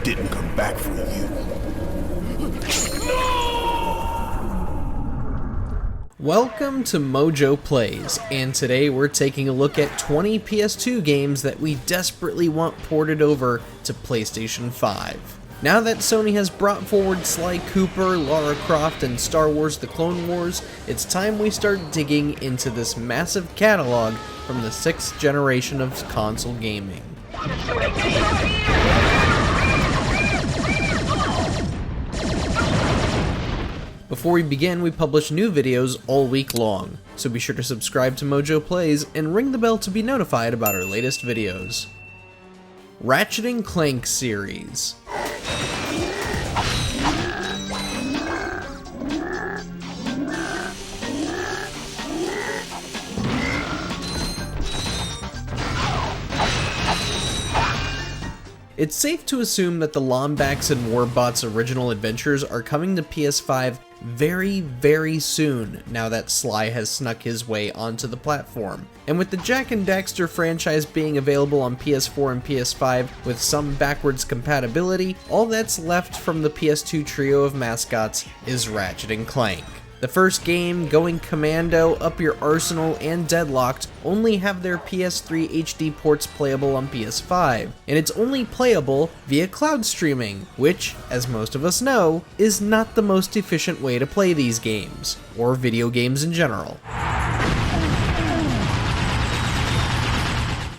didn't come back for you. Welcome to MojoPlays, and today we're taking a look at 20 PS2 games that we desperately want ported over to PlayStation 5. Now that Sony has brought forward Sly Cooper, Lara Croft, and Star Wars The Clone Wars, it's time we start digging into this massive catalog from the 6th generation of console gaming. Before we begin, we publish new videos all week long, so be sure to subscribe to MojoPlays and ring the bell to be notified about our latest videos. Ratchet and Clank series. It's safe to assume that the Lombax and Warbot's original adventures are coming to PS5 very soon, now that Sly has snuck his way onto the platform. And with the Jak and Daxter franchise being available on PS4 and PS5 with some backwards compatibility, all that's left from the PS2 trio of mascots is Ratchet and Clank. The first game, Going Commando, Up Your Arsenal, and Deadlocked only have their PS3 HD ports playable on PS5, and it's only playable via cloud streaming, which, as most of us know, is not the most efficient way to play these games, or video games in general.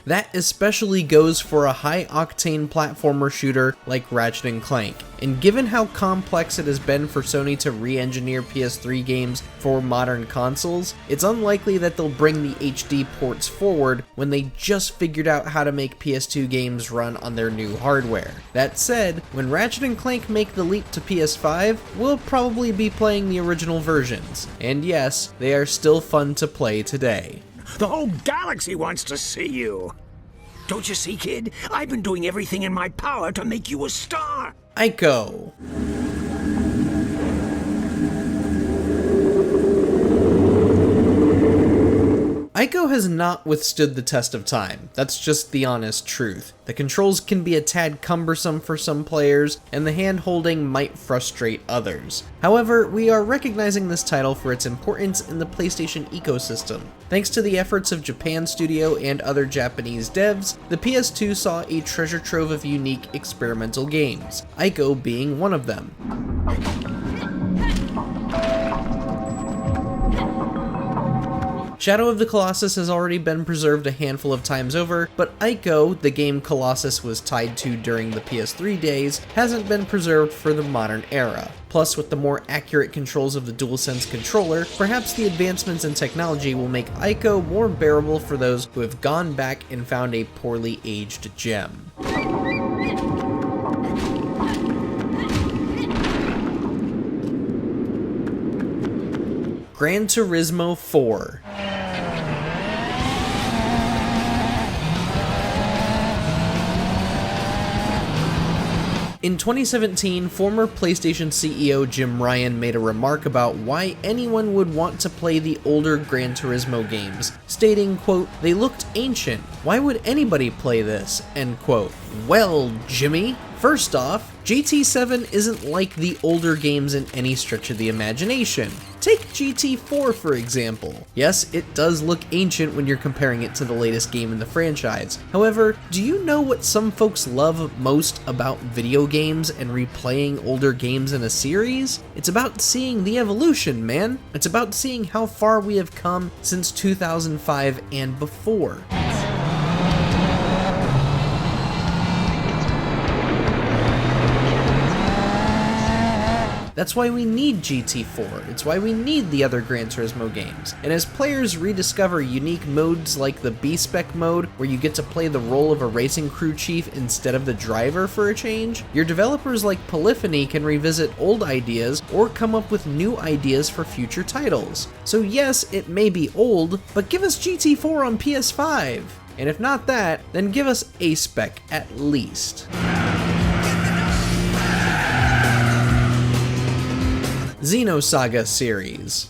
That especially goes for a high-octane platformer shooter like Ratchet and Clank, and given how complex it has been for Sony to re-engineer PS3 games for modern consoles, it's unlikely that they'll bring the HD ports forward when they just figured out how to make PS2 games run on their new hardware. That said, when Ratchet and Clank make the leap to PS5, we'll probably be playing the original versions, and yes, they are still fun to play today. The whole galaxy wants to see you. Don't you see, kid? I've been doing everything in my power to make you a star. Ico. Ico has not withstood the test of time, that's just the honest truth. The controls can be a tad cumbersome for some players, and the hand-holding might frustrate others. However, we are recognizing this title for its importance in the PlayStation ecosystem. Thanks to the efforts of Japan Studio and other Japanese devs, the PS2 saw a treasure trove of unique experimental games, Ico being one of them. Shadow of the Colossus has already been preserved a handful of times over, but Ico, the game Colossus was tied to during the PS3 days, hasn't been preserved for the modern era. Plus, with the more accurate controls of the DualSense controller, perhaps the advancements in technology will make Ico more bearable for those who have gone back and found a poorly aged gem. Gran Turismo 4. In 2017, former PlayStation CEO Jim Ryan made a remark about why anyone would want to play the older Gran Turismo games, stating, quote, "They looked ancient. Why would anybody play this?" End quote. Well, Jimmy, first off, GT7 isn't like the older games in any stretch of the imagination. Take GT4 for example. Yes, it does look ancient when you're comparing it to the latest game in the franchise. However, do you know what some folks love most about video games and replaying older games in a series? It's about seeing the evolution, man. It's about seeing how far we have come since 2005 and before. That's why we need GT4, it's why we need the other Gran Turismo games. And as players rediscover unique modes like the B-Spec mode, where you get to play the role of a racing crew chief instead of the driver for a change, your developers like Polyphony can revisit old ideas or come up with new ideas for future titles. So yes, it may be old, but give us GT4 on PS5! And if not that, then give us A-Spec at least. Xenos Saga series.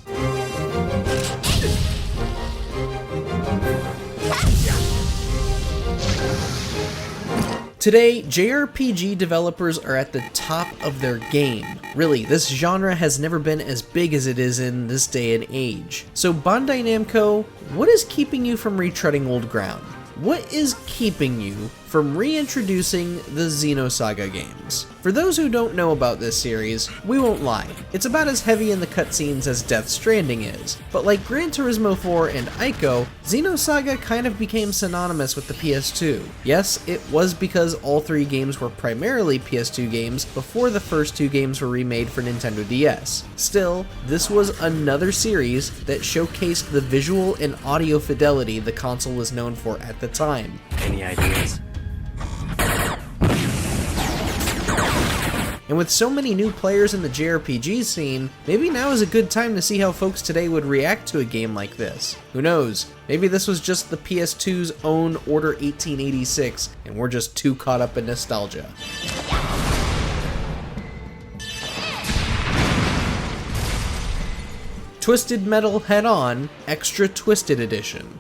Today, JRPG developers are at the top of their game. Really, this genre has never been as big as it is in this day and age. So Bandai Namco, what is keeping you from retreading old ground? What is keeping you from reintroducing the Xenos Saga games? For those who don't know about this series, we won't lie, it's about as heavy in the cutscenes as Death Stranding is, but like Gran Turismo 4 and Ico, Xenos Saga kind of became synonymous with the PS2. Yes, it was because all three games were primarily PS2 games before the first two games were remade for Nintendo DS. Still, this was another series that showcased the visual and audio fidelity the console was known for at the time. Any ideas? And with so many new players in the JRPG scene, maybe now is a good time to see how folks today would react to a game like this. Who knows, maybe this was just the PS2's own Order 1886, and we're just too caught up in nostalgia. Twisted Metal Head-On Extra Twisted Edition.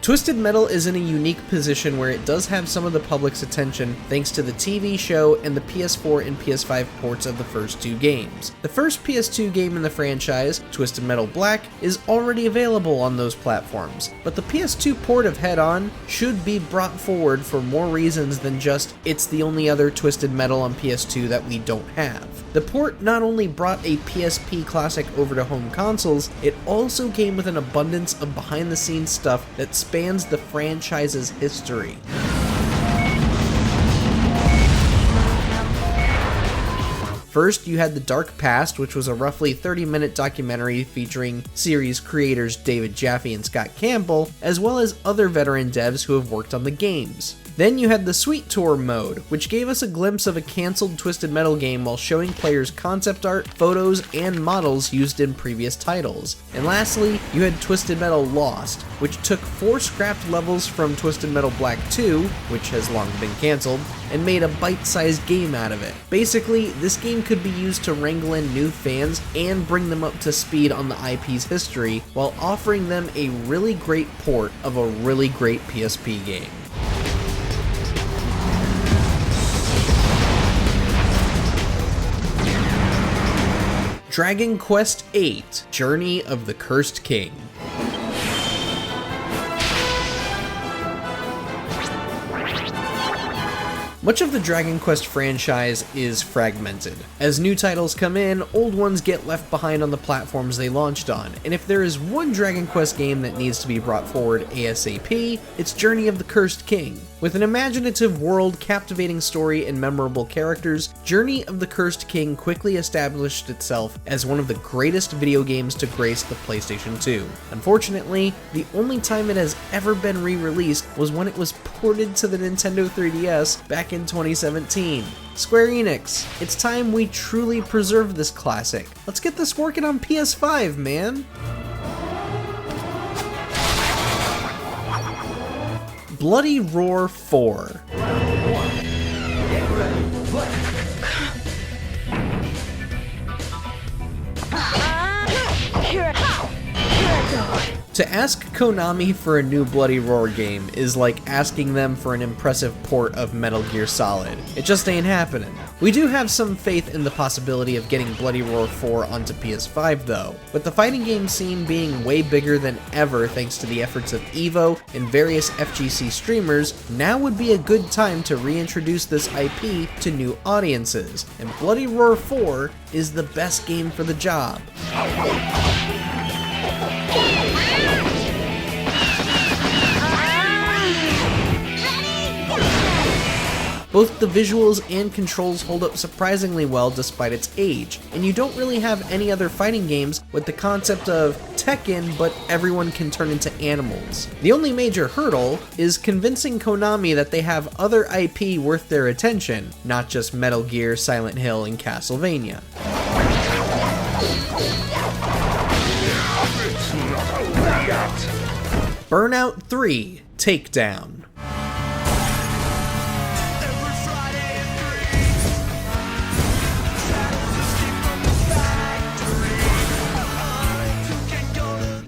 Twisted Metal is in a unique position where it does have some of the public's attention thanks to the TV show and the PS4 and PS5 ports of the first two games. The first PS2 game in the franchise, Twisted Metal Black, is already available on those platforms, but the PS2 port of Head On should be brought forward for more reasons than just it's the only other Twisted Metal on PS2 that we don't have. The port not only brought a PSP classic over to home consoles, it also came with an abundance of behind-the-scenes stuff that spans the franchise's history. First, you had The Dark Past, which was a roughly 30-minute documentary featuring series creators David Jaffe and Scott Campbell, as well as other veteran devs who have worked on the games. Then you had the Sweet Tour mode, which gave us a glimpse of a cancelled Twisted Metal game while showing players concept art, photos, and models used in previous titles. And lastly, you had Twisted Metal Lost, which took 4 scrapped levels from Twisted Metal Black 2, which has long been cancelled, and made a bite-sized game out of it. Basically, this game could be used to wrangle in new fans and bring them up to speed on the IP's history, while offering them a really great port of a really great PSP game. Dragon Quest VIII: Journey of the Cursed King. Much of the Dragon Quest franchise is fragmented. As new titles come in, old ones get left behind on the platforms they launched on, and if there is one Dragon Quest game that needs to be brought forward ASAP, it's Journey of the Cursed King. With an imaginative world, captivating story, and memorable characters, Journey of the Cursed King quickly established itself as one of the greatest video games to grace the PlayStation 2. Unfortunately, the only time it has ever been re-released was when it was ported to the Nintendo 3DS back in 2017. Square Enix, it's time we truly preserve this classic. Let's get this working on PS5, man! Bloody Roar 4. To ask Konami for a new Bloody Roar game is like asking them for an impressive port of Metal Gear Solid. It just ain't happening. We do have some faith in the possibility of getting Bloody Roar 4 onto PS5 though, with the fighting game scene being way bigger than ever thanks to the efforts of Evo and various FGC streamers, now would be a good time to reintroduce this IP to new audiences, and Bloody Roar 4 is the best game for the job. Both the visuals and controls hold up surprisingly well despite its age, and you don't really have any other fighting games with the concept of Tekken, but everyone can turn into animals. The only major hurdle is convincing Konami that they have other IP worth their attention, not just Metal Gear, Silent Hill, and Castlevania. Burnout 3: Takedown.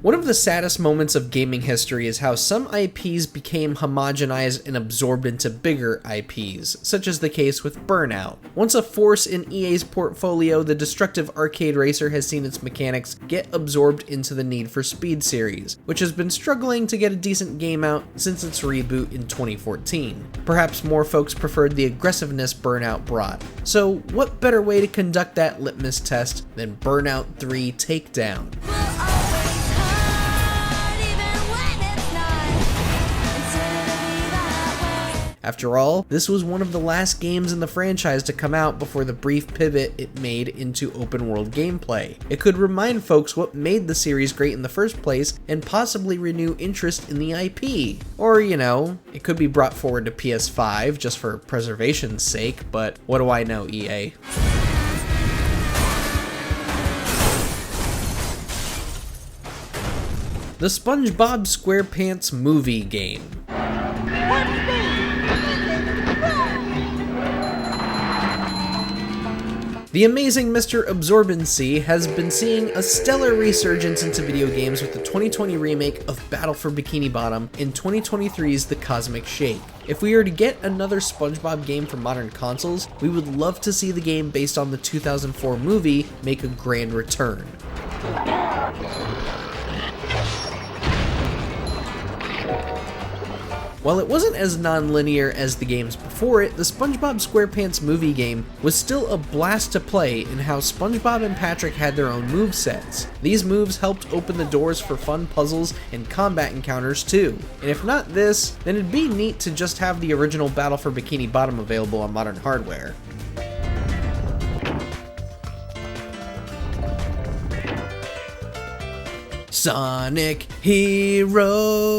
One of the saddest moments of gaming history is how some IPs became homogenized and absorbed into bigger IPs, such as the case with Burnout. Once a force in EA's portfolio, the destructive arcade racer has seen its mechanics get absorbed into the Need for Speed series, which has been struggling to get a decent game out since its reboot in 2014. Perhaps more folks preferred the aggressiveness Burnout brought. So what better way to conduct that litmus test than Burnout 3 Takedown? After all, this was one of the last games in the franchise to come out before the brief pivot it made into open world gameplay. It could remind folks what made the series great in the first place and possibly renew interest in the IP. Or, you know, it could be brought forward to PS5 just for preservation's sake, but what do I know, EA? The SpongeBob SquarePants movie game. The amazing Mr. Absorbency has been seeing a stellar resurgence into video games with the 2020 remake of Battle for Bikini Bottom and 2023's The Cosmic Shake. If we are to get another SpongeBob game for modern consoles, we would love to see the game based on the 2004 movie make a grand return. While it wasn't as non-linear as the games before it, the SpongeBob SquarePants movie game was still a blast to play in how SpongeBob and Patrick had their own movesets. These moves helped open the doors for fun puzzles and combat encounters too. And if not this, then it'd be neat to just have the original Battle for Bikini Bottom available on modern hardware. Sonic Heroes!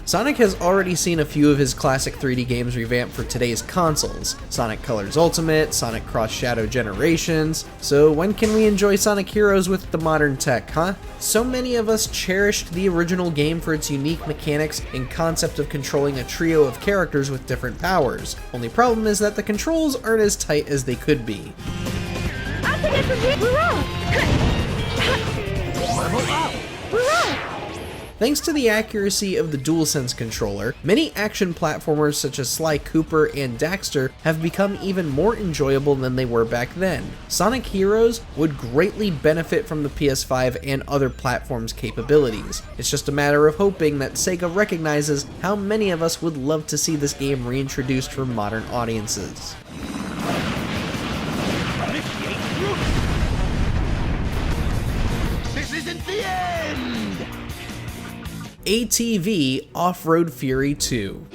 Sonic has already seen a few of his classic 3D games revamped for today's consoles. Sonic Colors Ultimate, Sonic Cross Shadow Generations. So when can we enjoy Sonic Heroes with the modern tech, huh? So many of us cherished the original game for its unique mechanics and concept of controlling a trio of characters with different powers. Only problem is that the controls aren't as tight as they could be. Thanks to the accuracy of the DualSense controller, many action platformers such as Sly Cooper and Daxter have become even more enjoyable than they were back then. Sonic Heroes would greatly benefit from the PS5 and other platforms' capabilities. It's just a matter of hoping that Sega recognizes how many of us would love to see this game reintroduced for modern audiences. This isn't the end! ATV Offroad Fury 2.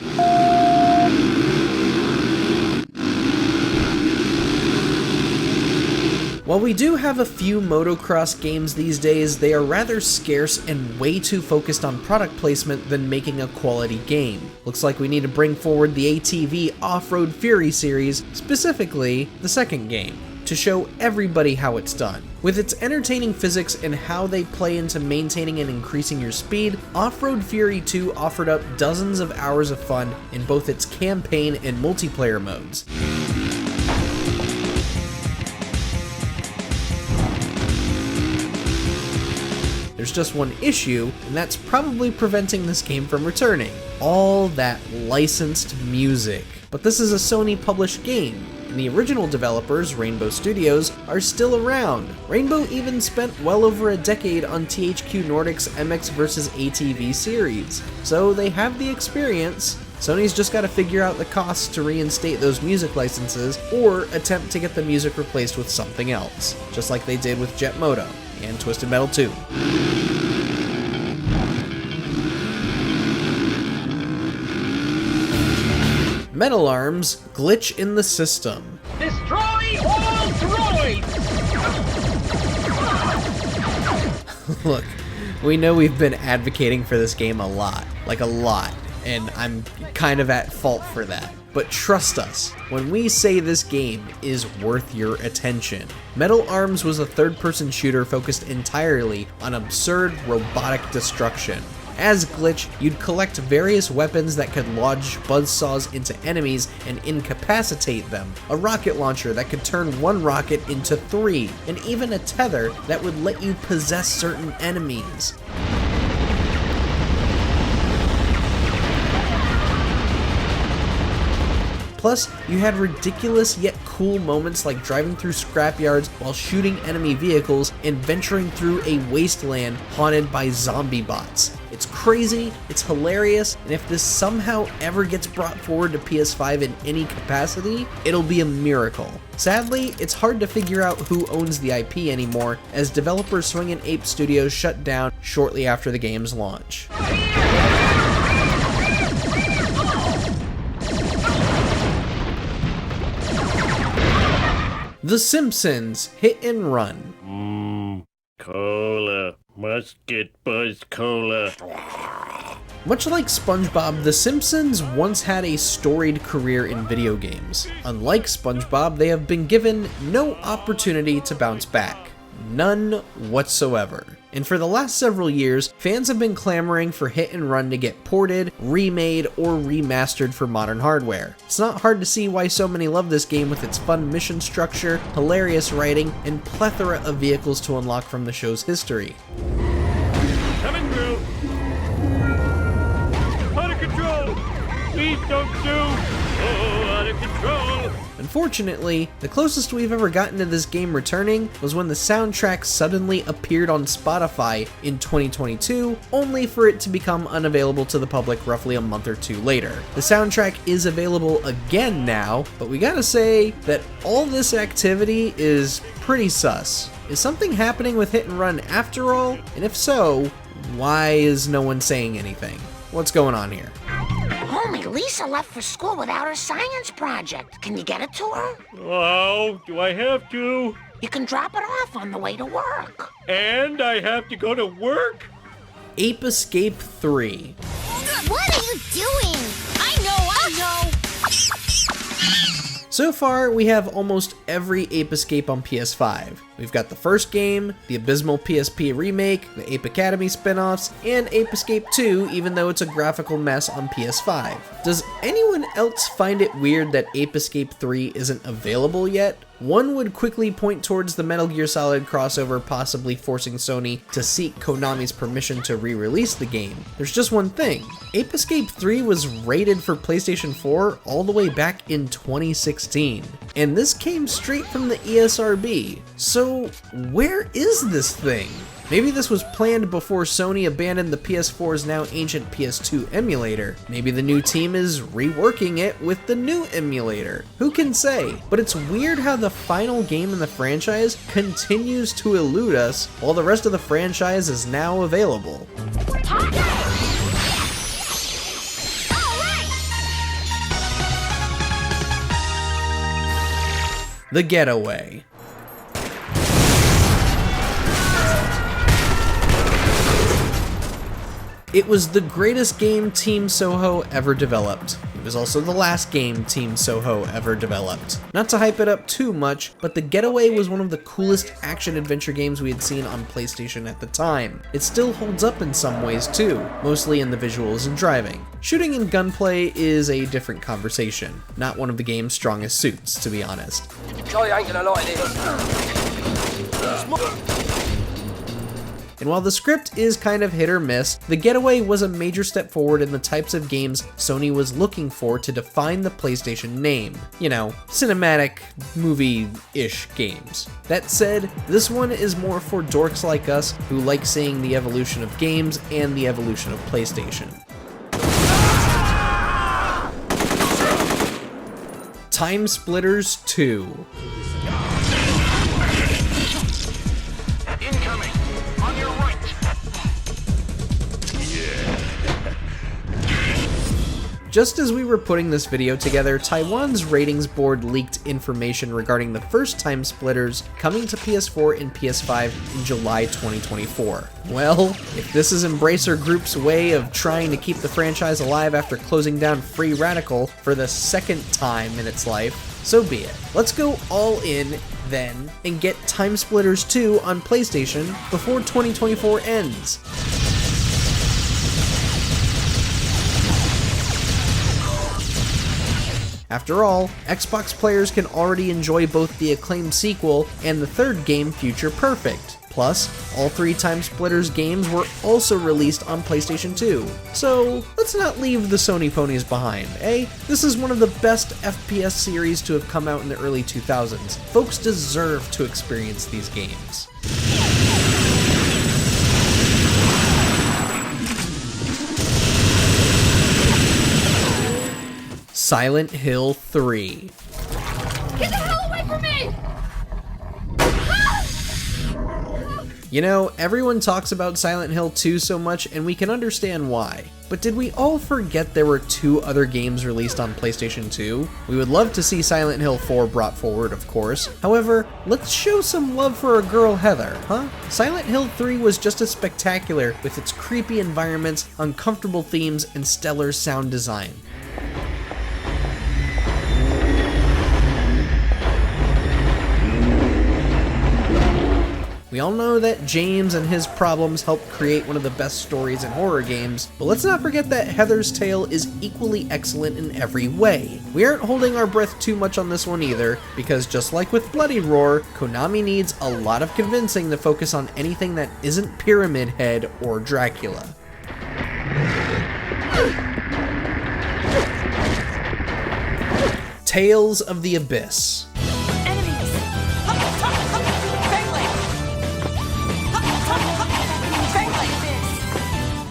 While we do have a few motocross games these days, they are rather scarce and way too focused on product placement than making a quality game. Looks like we need to bring forward the ATV Offroad Fury series, specifically the second game, to show everybody how it's done. With its entertaining physics and how they play into maintaining and increasing your speed, Offroad Fury 2 offered up dozens of hours of fun in both its campaign and multiplayer modes. There's just one issue, and that's probably preventing this game from returning. All that licensed music. But this is a Sony published game, and the original developers, Rainbow Studios, are still around. Rainbow even spent well over a decade on THQ Nordic's MX vs. ATV series, so they have the experience. Sony's just gotta figure out the costs to reinstate those music licenses, or attempt to get the music replaced with something else, just like they did with Jet Moto and Twisted Metal 2. Metal Arms Glitch in the System. Destroy all droids! Look, we know we've been advocating for this game a lot, and I'm kind of at fault for that. But trust us, when we say this game is worth your attention. Metal Arms was a third-person shooter focused entirely on absurd robotic destruction. As Glitch, you'd collect various weapons that could lodge buzzsaws into enemies and incapacitate them, a rocket launcher that could turn one rocket into 3, and even a tether that would let you possess certain enemies. Plus, you had ridiculous yet cool moments like driving through scrapyards while shooting enemy vehicles and venturing through a wasteland haunted by zombie bots. It's crazy, it's hilarious, and if this somehow ever gets brought forward to PS5 in any capacity, it'll be a miracle. Sadly, it's hard to figure out who owns the IP anymore, as developer Swingin' Ape Studios shut down shortly after the game's launch. The Simpsons Hit and Run. Cola. Must get Buzz Cola. Much like SpongeBob, The Simpsons once had a storied career in video games. Unlike SpongeBob, they have been given no opportunity to bounce back. None whatsoever. And for the last several years, fans have been clamoring for Hit and Run to get ported, remade, or remastered for modern hardware. It's not hard to see why so many love this game with its fun mission structure, hilarious writing, and plethora of vehicles to unlock from the show's history. Coming through. Out of control. Please don't do. Oh, out of control. Unfortunately, the closest we've ever gotten to this game returning was when the soundtrack suddenly appeared on Spotify in 2022, only for it to become unavailable to the public roughly a month or two later. The soundtrack is available again now, but we gotta say that all this activity is pretty sus. Is something happening with Hit and Run after all? And if so, why is no one saying anything? What's going on here? Homie, Lisa left for school without her science project. Can you get it to her? Oh, do I have to? You can drop it off on the way to work. And I have to go to work? Ape Escape 3. What are you doing? I know! So far, we have almost every Ape Escape on PS5. We've got the first game, the abysmal PSP remake, the Ape Academy spin-offs, and Ape Escape 2, even though it's a graphical mess on PS5. Does anyone else find it weird that Ape Escape 3 isn't available yet? One would quickly point towards the Metal Gear Solid crossover possibly forcing Sony to seek Konami's permission to re-release the game. There's just one thing. Ape Escape 3 was rated for PlayStation 4 all the way back in 2016. And this came straight from the ESRB. So where is this thing? Maybe this was planned before Sony abandoned the PS4's now ancient PS2 emulator. Maybe the new team is reworking it with the new emulator. Who can say? But it's weird how the final game in the franchise continues to elude us while the rest of the franchise is now available. The Getaway. It was the greatest game Team Soho ever developed. It was also the last game Team Soho ever developed. Not to hype it up too much, but The Getaway was one of the coolest action-adventure games we had seen on PlayStation at the time. It still holds up in some ways too, mostly in the visuals and driving. Shooting and gunplay is a different conversation, not one of the game's strongest suits, to be honest. Charlie ain't gonna like this. And while the script is kind of hit or miss, The Getaway was a major step forward in the types of games Sony was looking for to define the PlayStation name. You know, cinematic, movie-ish games. That said, this one is more for dorks like us who like seeing the evolution of games and the evolution of PlayStation. Time Splitters 2. Incoming! On your right! Just as we were putting this video together, Taiwan's ratings board leaked information regarding the first Time Splitters coming to PS4 and PS5 in July 2024. Well, if this is Embracer Group's way of trying to keep the franchise alive after closing down Free Radical for the second time in its life, so be it. Let's go all in then and get Time Splitters 2 on PlayStation before 2024 ends. After all, Xbox players can already enjoy both the acclaimed sequel and the third game, Future Perfect. Plus, all 3 Time Splitters games were also released on PlayStation 2. So, let's not leave the Sony ponies behind, eh? This is one of the best FPS series to have come out in the early 2000s. Folks deserve to experience these games. Silent Hill 3. Get the hell away from me! You know, everyone talks about Silent Hill 2 so much, and we can understand why. But did we all forget there were 2 other games released on PlayStation 2? We would love to see Silent Hill 4 brought forward, of course. However, let's show some love for our girl Heather, huh? Silent Hill 3 was just as spectacular with its creepy environments, uncomfortable themes, and stellar sound design. We all know that James and his problems helped create one of the best stories in horror games, but let's not forget that Heather's tale is equally excellent in every way. We aren't holding our breath too much on this one either, because just like with Bloody Roar, Konami needs a lot of convincing to focus on anything that isn't Pyramid Head or Dracula. Tales of the Abyss.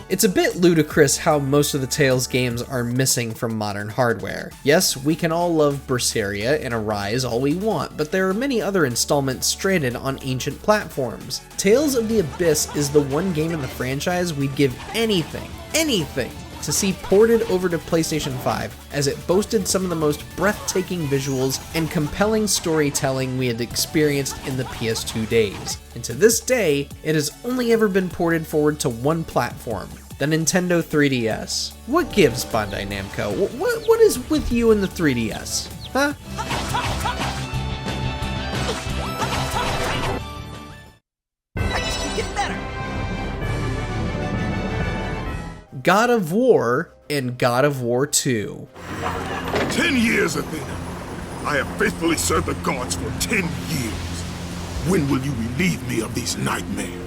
It's a bit ludicrous how most of the Tales games are missing from modern hardware. Yes, we can all love Berseria and Arise all we want, but there are many other installments stranded on ancient platforms. Tales of the Abyss is the one game in the franchise we'd give anything to see ported over to PlayStation 5, as it boasted some of the most breathtaking visuals and compelling storytelling we had experienced in the PS2 days. And to this day, it has only ever been ported forward to one platform, the Nintendo 3DS. What gives, Bandai Namco? What is with you in the 3DS? Huh? I just keep getting better. God of War and God of War 2. 10 years, Athena. I have faithfully served the gods for 10 years. When will you relieve me of these nightmares?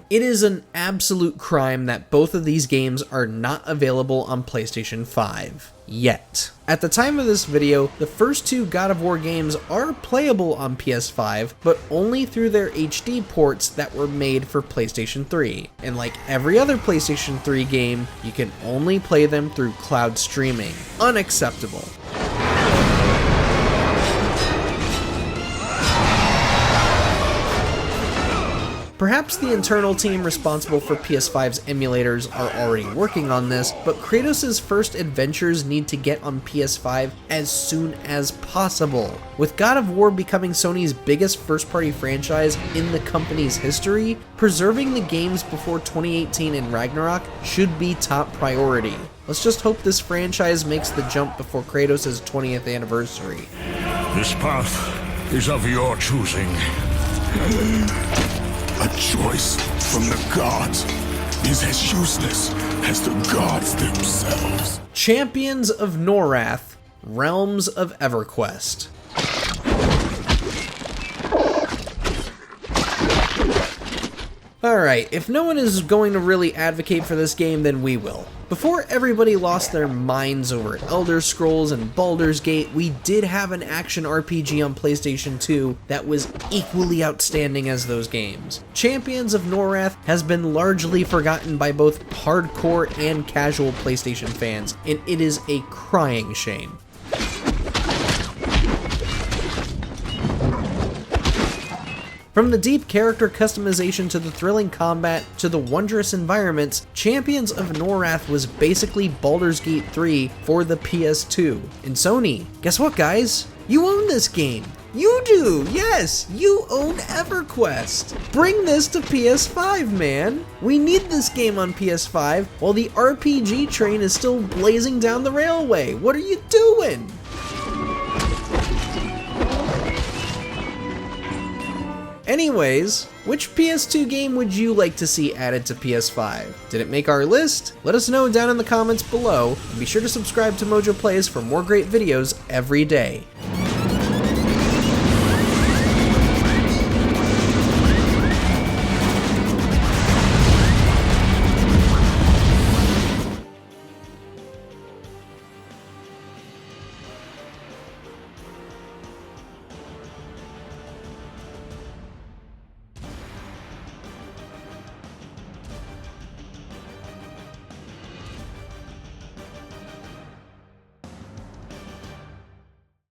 It is an absolute crime that both of these games are not available on PlayStation 5. Yet. At the time of this video, the first 2 God of War games are playable on PS5, but only through their HD ports that were made for PlayStation 3. And like every other PlayStation 3 game, you can only play them through cloud streaming. Unacceptable. Perhaps the internal team responsible for PS5's emulators are already working on this, but Kratos' first adventures need to get on PS5 as soon as possible. With God of War becoming Sony's biggest first-party franchise in the company's history, preserving the games before 2018 and Ragnarok should be top priority. Let's just hope this franchise makes the jump before Kratos' 20th anniversary. This path is of your choosing. A choice from the gods is as useless as the gods themselves. Champions of Norrath, Realms of EverQuest. Alright, if no one is going to really advocate for this game, then we will. Before everybody lost their minds over Elder Scrolls and Baldur's Gate, we did have an action RPG on PlayStation 2 that was equally outstanding as those games. Champions of Norrath has been largely forgotten by both hardcore and casual PlayStation fans, and it is a crying shame. From the deep character customization to the thrilling combat to the wondrous environments, Champions of Norrath was basically Baldur's Gate 3 for the PS2. And Sony, guess what guys? You own this game! You do! Yes! You own EverQuest! Bring this to PS5, man! We need this game on PS5 while the RPG train is still blazing down the railway! What are you doing? Anyways, which PS2 game would you like to see added to PS5? Did it make our list? Let us know down in the comments below, and be sure to subscribe to MojoPlays for more great videos every day.